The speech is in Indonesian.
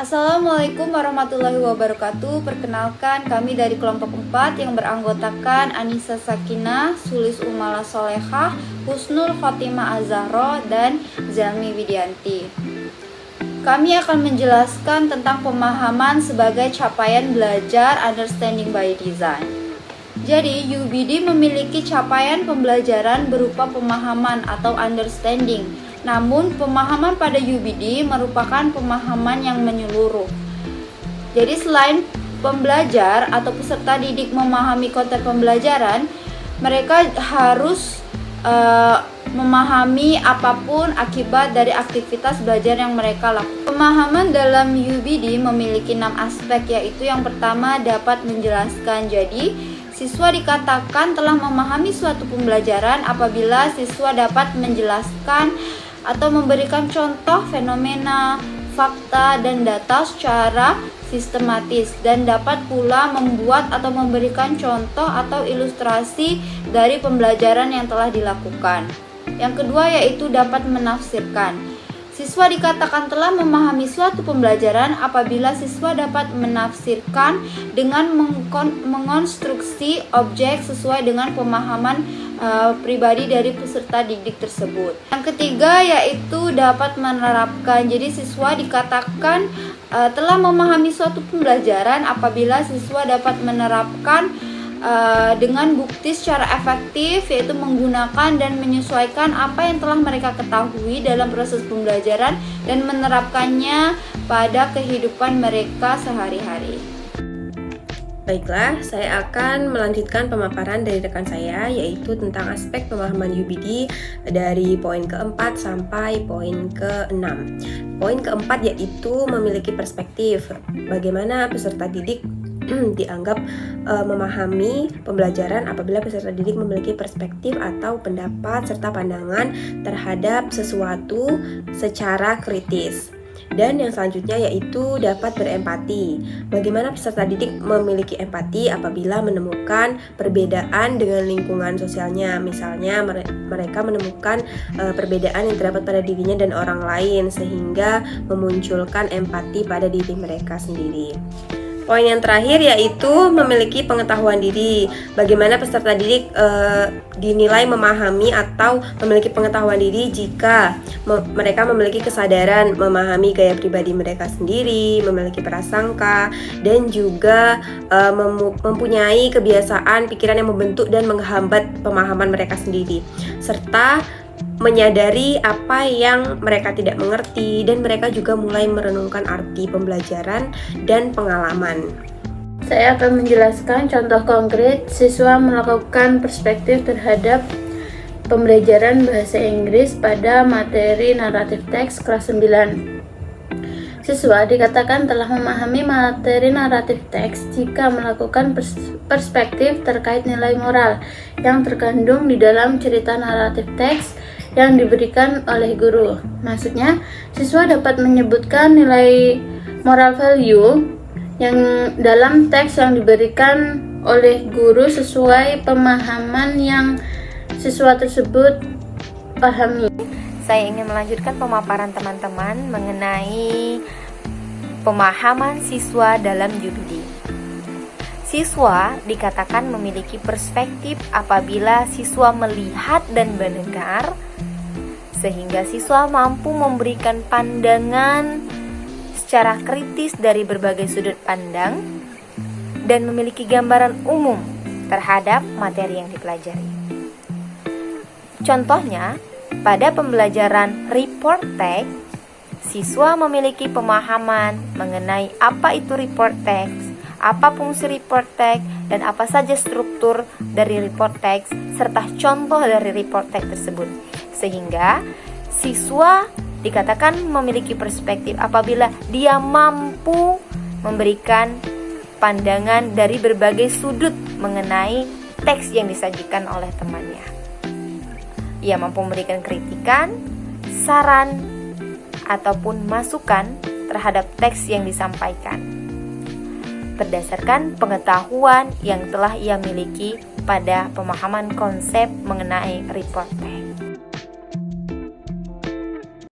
Assalamualaikum warahmatullahi wabarakatuh. Perkenalkan, kami dari kelompok 4 yang beranggotakan Anissa Sakinah, Sulis Umala Solehah, Husnul Khotimah Az-Zahra, dan Zelmi Widianti. Kami akan menjelaskan tentang pemahaman sebagai capaian belajar understanding by design. Jadi, UBD memiliki capaian pembelajaran berupa pemahaman atau understanding. Namun, pemahaman pada UBD merupakan pemahaman yang menyeluruh. Jadi, selain pembelajar atau peserta didik memahami konten pembelajaran, mereka harus memahami apapun akibat dari aktivitas belajar yang mereka lakukan. Pemahaman dalam UBD memiliki 6 aspek, yaitu yang pertama dapat menjelaskan. Jadi, siswa dikatakan telah memahami suatu pembelajaran apabila siswa dapat menjelaskan atau memberikan contoh fenomena, fakta, dan data secara sistematis, dan dapat pula membuat atau memberikan contoh atau ilustrasi dari pembelajaran yang telah dilakukan. Yang kedua yaitu dapat menafsirkan. Siswa dikatakan telah memahami suatu pembelajaran apabila siswa dapat menafsirkan dengan mengonstruksi objek sesuai dengan pemahaman pribadi dari peserta didik tersebut. Yang ketiga yaitu dapat menerapkan. Jadi siswa dikatakan telah memahami suatu pembelajaran apabila siswa dapat menerapkan dengan bukti secara efektif, yaitu menggunakan dan menyesuaikan apa yang telah mereka ketahui dalam proses pembelajaran dan menerapkannya pada kehidupan mereka sehari-hari. Baiklah, saya akan melanjutkan pemaparan dari rekan saya, yaitu tentang aspek pemahaman UBD dari poin keempat sampai poin ke-6. Poin keempat yaitu memiliki perspektif. Bagaimana peserta didik dianggap memahami pembelajaran apabila peserta didik memiliki perspektif atau pendapat serta pandangan terhadap sesuatu secara kritis. Dan yang selanjutnya yaitu dapat berempati. Bagaimana peserta didik memiliki empati apabila menemukan perbedaan dengan lingkungan sosialnya. Misalnya mereka menemukan perbedaan yang terdapat pada dirinya dan orang lain, sehingga memunculkan empati pada diri mereka sendiri. Poin yang terakhir yaitu memiliki pengetahuan diri. Bagaimana peserta didik dinilai memahami atau memiliki pengetahuan diri jika mereka memiliki kesadaran memahami gaya pribadi mereka sendiri, memiliki prasangka, dan juga mempunyai kebiasaan pikiran yang membentuk dan menghambat pemahaman mereka sendiri, serta menyadari apa yang mereka tidak mengerti, dan mereka juga mulai merenungkan arti pembelajaran dan pengalaman. Saya akan menjelaskan contoh konkret siswa melakukan perspektif terhadap pembelajaran bahasa Inggris pada materi naratif teks kelas 9. Siswa dikatakan telah memahami materi naratif teks jika melakukan perspektif terkait nilai moral yang terkandung di dalam cerita naratif teks yang diberikan oleh guru. Maksudnya, siswa dapat menyebutkan nilai moral value yang dalam teks yang diberikan oleh guru sesuai pemahaman yang siswa tersebut pahami. Saya ingin melanjutkan pemaparan teman-teman mengenai pemahaman siswa dalam UBD. Siswa dikatakan memiliki perspektif apabila siswa melihat dan mendengar, sehingga siswa mampu memberikan pandangan secara kritis dari berbagai sudut pandang dan memiliki gambaran umum terhadap materi yang dipelajari. Contohnya, pada pembelajaran report text, siswa memiliki pemahaman mengenai apa itu report text, apa fungsi report text, dan apa saja struktur dari report text, serta contoh dari report text tersebut. Sehingga siswa dikatakan memiliki perspektif apabila dia mampu memberikan pandangan dari berbagai sudut mengenai teks yang disajikan oleh temannya. Ia mampu memberikan kritikan, saran, ataupun masukan terhadap teks yang disampaikan berdasarkan pengetahuan yang telah ia miliki pada pemahaman konsep mengenai report text.